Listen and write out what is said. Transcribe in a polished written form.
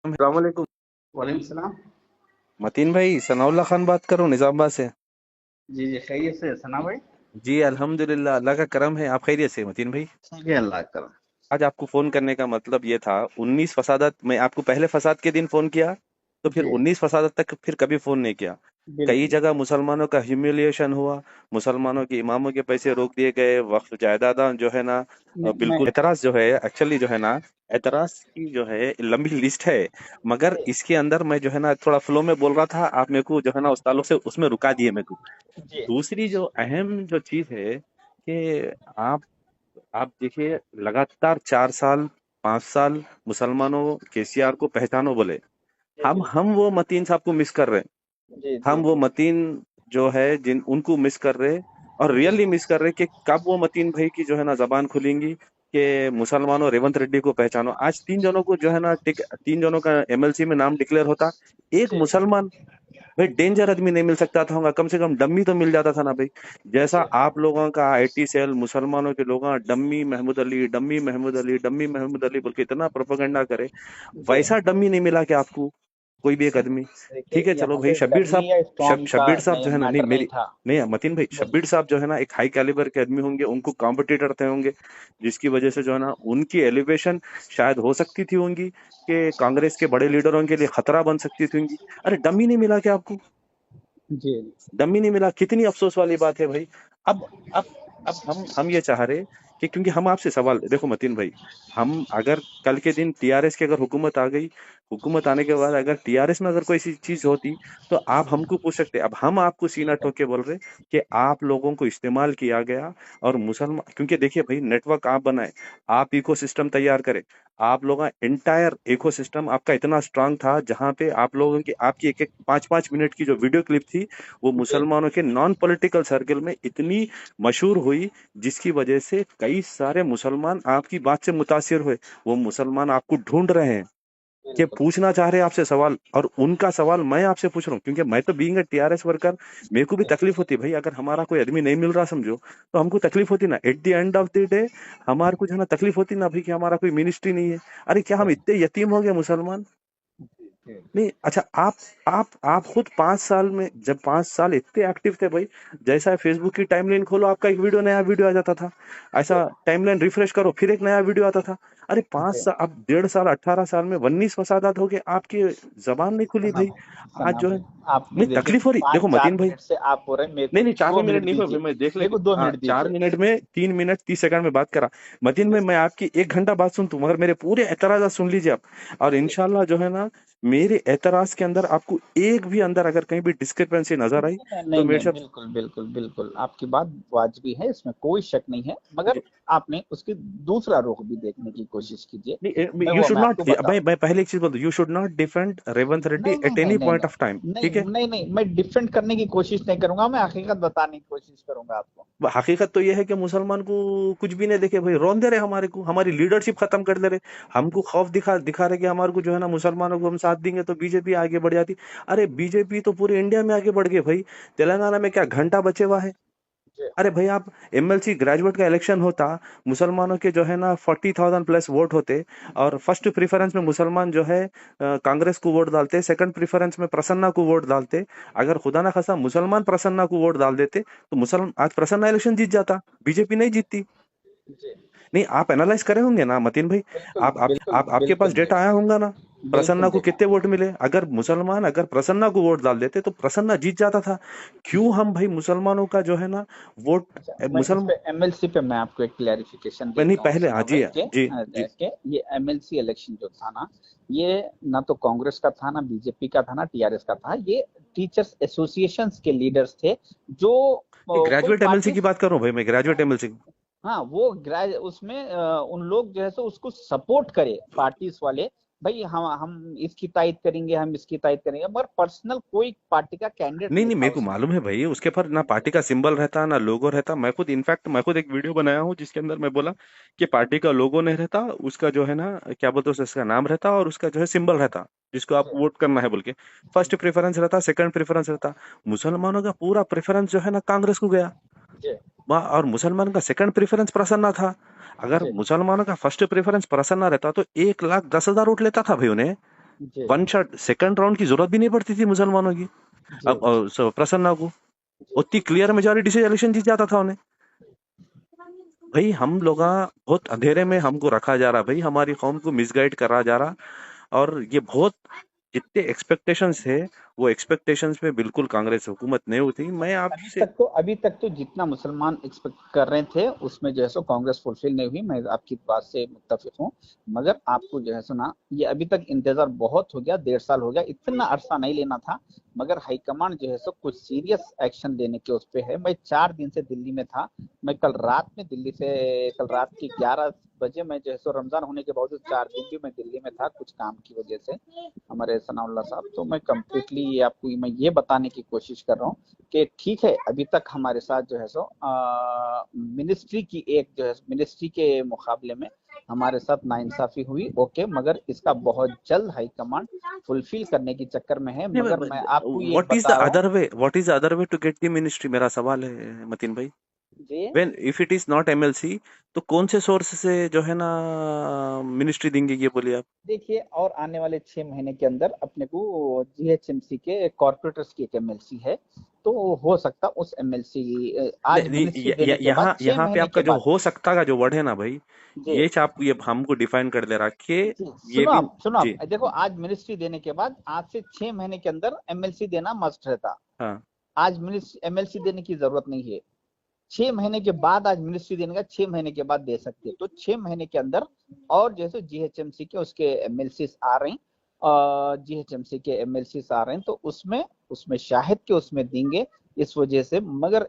अस्सलामुअलैकुम। वालेकुम सलाम। मतीन भाई, सनाउल्लाह खान बात कर रहा हूँ निजामाबाद से। जी जी, खैरियत से सना भाई। जी अल्हम्दुलिल्लाह, अल्लाह का करम है। आप खैरियत से मतीन भाई? ठीक है, अल्लाह का करम। आज आपको फोन करने का मतलब ये था, 19 फसादात मैं आपको पहले फसाद के दिन फोन किया, तो फिर जी, 19 फसादात तक फिर कभी फोन नहीं किया। कई बिल्कुल। जगह मुसलमानों का ह्यूमिलिएशन हुआ, मुसलमानों के इमामों के पैसे रोक दिए गए, वक्फ जायदाद जो है ना, मैं बिल्कुल एतराज जो है, एक्चुअली जो है ना, एतराज की जो है लंबी लिस्ट है। मगर इसके अंदर मैं जो है ना थोड़ा फ्लो में बोल रहा था, आप मेरे को जो है ना उस ताल्लुक से उसमें रुका दिए मेरे को। जी दूसरी जो अहम जो चीज है कि आप आप देखिए, लगातार 4 साल 5 साल मुसलमानों केसीआर को पहचानो बोले, जी, हम बिल्कुल। वो मतीन साहब को मिस कर रहे हैं। जी जी हम वो जी मतीन जो है जिन उनको मिस कर रहे हैं, और जी रियली मिस कर रहे हैं कि कब वो मतीन भाई की जो है ना जबान खुलेंगी कि मुसलमानों रेवंत रेड्डी को पहचानो। आज 3 जनों को जो है ना 3 जनों का एमएलसी में नाम डिक्लेयर होता, एक जी मुसलमान भाई डेंजर आदमी नहीं मिल सकता था, होगा कम से कम डम्मी तो मिल जाता था ना भाई। जैसा जी आप लोगों का आईटी सेल मुसलमानों के लोगों का डम्मी महमूद अली, डम्मी महमूद अली, डम्मी महमूद अली बोल के इतना प्रोपेगेंडा करे, जी। वैसा डम्मी नहीं मिला क्या आपको? कोई भी एक आदमी। देखिए, ठीक है चलो यहाँ भाई, पे शब्बीर डमी साहब, या स्टॉर्म का शब्बीर साहब नहीं, जो है ना, नहीं मैटर नहीं मेरी, था। नहीं मतीन भाई, बोलिए। शब्बीर साहब जो है ना एक हाई कैलिबर के आदमी होंगे, उनको कॉम्पिटिटर थे होंगे, जिसकी वजह से जो है ना उनकी एलिवेशन शायद हो सकती थी होंगी कि कांग्रेस के बड़े लीडरों के लिए खतरा बन सकती थी होंगी। अरे डम्मी नहीं मिला क्या आपको? जी डमी नहीं मिला, कितनी अफसोस वाली बात है भाई। अब अब अब हम ये चाह रहे कि, क्योंकि हम आपसे सवाल देखो मतीन भाई, हम अगर कल के दिन टीआरएस की अगर हुकूमत आ गई, हुकूमत आने के बाद अगर टीआरएस में अगर कोई ऐसी चीज होती, तो आप हमको पूछ सकते। अब हम आपको सीना ठोक के बोल रहे कि आप लोगों को इस्तेमाल किया गया, और मुसलमान, क्योंकि देखिए भाई, नेटवर्क आप बनाए, आप इकोसिस्टम तैयार करें, आप लोगों का एंटायर इकोसिस्टम आपका इतना स्ट्रांग था, जहां पे आप लोगों की आपकी एक एक 5-5 मिनट की जो वीडियो क्लिप थी, वो जी मुसलमानों के नॉन पॉलिटिकल सर्कल में इतनी मशहूर हुई, जिसकी वजह से कई सारे मुसलमान आपकी बात से मुतासिर हुए। वो मुसलमान आपको ढूंढ रहे हैं, कि बिल्कुल। पूछना चाह रहे हैं आपसे सवाल, और उनका सवाल मैं आपसे पूछ रहा हूँ, क्योंकि मैं तो बीइंग टीआरएस वर्कर, मेरे को भी जी तकलीफ होती है भाई, अगर हमारा कोई आदमी नहीं मिल रहा समझो, तो हमको तकलीफ होती ना, at the end of the day हमारे को जो है ना तकलीफ होती ना भाई, कि हमारा कोई मिनिस्ट्री नहीं है। अरे क्या हम जी इतने यतीम हो गए मुसलमान? जी जी नहीं अच्छा, आप खुद 5 साल में, जब 5 साल इतने एक्टिव थे भाई, जैसा फेसबुक की टाइमलाइन खोलो, आपका एक वीडियो नया वीडियो आ जाता था, ऐसा टाइमलाइन रिफ्रेश करो फिर एक नया वीडियो आता था। अरे पांच जी। साल अब 1.5 साल 18 साल में 19 फसादात हो गए, आपकी जबान नहीं खुली सना भाई। भाई, आज सना जो है, भाई, आपने नहीं देखिए तकलीफ हो रही, पाँच देखो चार मतीन भाई, मिनट से आप बोल रहे हैं, मेरे नहीं को नहीं 4 मिनट 2 मिनट नहीं हुए, दीजिए। मैं देख मेरे लेके, को दो हाँ मिनट चार दीजिए। मिनट में 3 मिनट 30 सेकंड में बात करा। मतीन में मैं आपकी 1 घंटा बात सुन तू, मगर मेरे पूरे एतराजा सुन लीजिए आप, और जी। इंशाल्लाह जो है ना, मेरे एतराज के अंदर आपको एक भी अंदर अगर कहीं भी डिस्क्रिपेंसी नजर आई, नहीं तो नहीं मेरे नहीं, से, बिल्कुल बिल्कुल बिल्कुल, आपकी बात वाजबी है, इसमें कोई शक नहीं है, मगर आपने उसकी दूसरा रुख भी देखने की कोशिश कीजिए। नहीं मैं यू वो शुड मैं नॉट, आपको बताऊं। मैं पहले एक चीज बोल दूं, you should not defend Revanth Reddy नहीं नहीं एट नहीं एनी नहीं पॉइंट नहीं ऑफ टाइम, नहीं ठीक है? नहीं नहीं, मैं डिफेंड करने की कोशिश नहीं करूंगा, मैं हकीकत बताने की कोशिश करूंगा आपको। हकीकत तो यह है कि मुसलमान को कुछ भी नहीं देखे भाई, रोन दे रहे हमारे को, हमारी लीडरशिप खत्म कर दे रहे, हमको खौफ दिखा दिखा रहे कि हमारे को जो है ना मुसलमानों को हम साथ देंगे तो बीजेपी आगे बढ़ जाती। अरे बीजेपी तो पूरे इंडिया में आगे बढ़ गई भाई, तेलंगाना में क्या घंटा बचे हुआ है? जी अरे भाई आप, एमएलसी ग्रेजुएट का इलेक्शन होता, मुसलमानों के जो है ना 40,000 प्लस वोट होते, और फर्स्ट प्रेफरेंस में मुसलमान जो है कांग्रेस को वोट डालते, सेकंड प्रेफरेंस में प्रसन्ना को वोट डालते। अगर खुदा ना खासा मुसलमान प्रसन्ना को वोट डाल देते, तो मुसलमान आज प्रसन्ना इलेक्शन जीत जाता, बीजेपी नहीं जीतती। जी। नहीं आप एनालाइज करे होंगे ना मतीन भाई, बिल्कुल बिल्कुल आपके पास बिल्कुल डेटा देखा। आया होगा ना, प्रसन्ना बिल्कुल को देखा। कितने वोट मिले? अगर मुसलमान अगर प्रसन्ना को वोट डाल देते, तो प्रसन्ना जीत जाता था। क्यों जी। हम भाई मुसलमानों का जो है ना वोट, अच्छा, मैं इस मुसलमान, पे एमएलसी पे मैं आपको एक क्लैरिफिकेशन नहीं देता हूँ पहले, हाँ सना जी, भाई के जी जी। ये एमएलसी इलेक्शन जो था ना, ये ना तो कांग्रेस का था, ना बीजेपी का था, ना टीआरएस का था, ये टीचर्स एसोसिएशंस के लीडर्स थे, जो कोई ग्रेजुएट एमएलसी पार्टी। की बात कर रहा हूँ भाई, मैं ग्रेजुएट एमएलसी। हाँ, वो उसमें उन लोग जो है सो उसको सपोर्ट करे पार्टीज वाले। भाई हम इसकी तायद करेंगे, हम इसकी तायद करेंगे, मगर पर्सनल कोई पार्टी का कैंडिडेट नहीं नहीं नहीं, था मेरे को उसमें। मालूम है भाई, उसके पर ना पार्टी का सिंबल रहता ना लोगो रहता। मैं खुद इनफैक्ट मैं खुद एक वीडियो बनाया हूँ, जिसके अंदर मैं बोला कि पार्टी का लोगो नहीं रहता, उसका जो है ना, क्या बोलते हैं, उसका नाम रहता, और उसका जो है सिंबल रहता, जिसको आप जी वोट करना है बोल के। फर्स्ट प्रेफरेंस रहता, सेकंड प्रेफरेंस रहता। मुसलमानों का पूरा प्रेफरेंस जो है ना कांग्रेस को गया, जी और मुसलमान का सेकंड प्रेफरेंस प्रसन्ना था। अगर जी मुसलमानों का फर्स्ट प्रेफरेंस प्रसन्ना रहता, तो 1,10,000 वोट लेता था भाई उन्हें। जी वन शॉट सेकंड राउंड की जरूरत भी नहीं पड़ती थी मुसलमानों की। जी अब प्रसन्ना को उतनी क्लियर मेजोरिटी से इलेक्शन जीत जाता था उन्हें। भाई हम लोग बहुत अंधेरे में हमको रखा जा रहा, भाई हमारी कौम को मिसगाइड करा जा रहा। और ये बहुत जितने एक्सपेक्टेशंस थे वो एक्सपेक्टेशंस में बिल्कुल कांग्रेस हुकूमत नहीं हुई थी। मैं आपसे अभी तक तो जितना मुसलमान एक्सपेक्ट कर रहे थे उसमें जो है सो कांग्रेस फुलफिल नहीं हुई, मैं आपकी बात से मुत्तफिक हूँ। मगर आपको जो है सो ना, ये अभी तक इंतजार बहुत हो गया, 1.5 साल हो गया, इतना अरसा नहीं लेना था। मगर हाईकमांड जो है सो कुछ सीरियस एक्शन लेने के उस पे है। मैं 4 दिन से दिल्ली में था। मैं कल रात की 11 बजे मैं जो है सो रमजान होने के बावजूद 4 दिन भी मैं दिल्ली में था कुछ काम की वजह से, हमारे सनाउल्लाह साहब। तो मैं कम्प्लीटली आपको मैं ये बताने की कोशिश कर रहा हूँ कि ठीक है, अभी तक हमारे साथ जो है सो मिनिस्ट्री की एक जो है मिनिस्ट्री के मुकाबले में हमारे साथ नाइंसाफी हुई, ओके, मगर इसका बहुत जल्द हाईकमांड फुलफिल करने के चक्कर में है। मगर मैं आपको ये व्हाट इज द बता रहा हूँ। Other way, what is the other way to get the ministry, मेरा सवाल है मतीन भाई। जी when if it is not MLC तो कौन से सोर्स से जो है ना मिनिस्ट्री देंगे, ये बोलिए आप। देखिए, और आने वाले 6 महीने के अंदर अपने को जीएचएमसी के कॉर्पोरेटर्स की एक एमएलसी है, तो हो सकता उस एमएलसी आज मिनिस्ट्री देने के बाद यहाँ छह यहाँ पे महीने आपका के जो बाद हो सकता का जो वर्ड है ना भाई, जी ये हमको डिफाइन कर दे रहा कि जी ये भी। सुनो जी। आप देखो, आज मिनिस्ट्री देने के बाद आज से 6 महीने के अंदर एमएलसी देना मस्ट रहता। हाँ। आज मिनिस्ट्री एमएलसी देने की जरूरत नहीं है। 6 महीने के बाद आज मिनिस्ट्री देने का 6 महीने के बाद दे सकते हैं, तो 6 महीने के अंदर। और जैसे जीएचएमसी के उसके एमएलसी आ रहे हैं, जीएचएमसी के एमएलसी आ रहे हैं, तो उसमें उसमें शाहिद के उसमें देंगे इस वजह से। मगर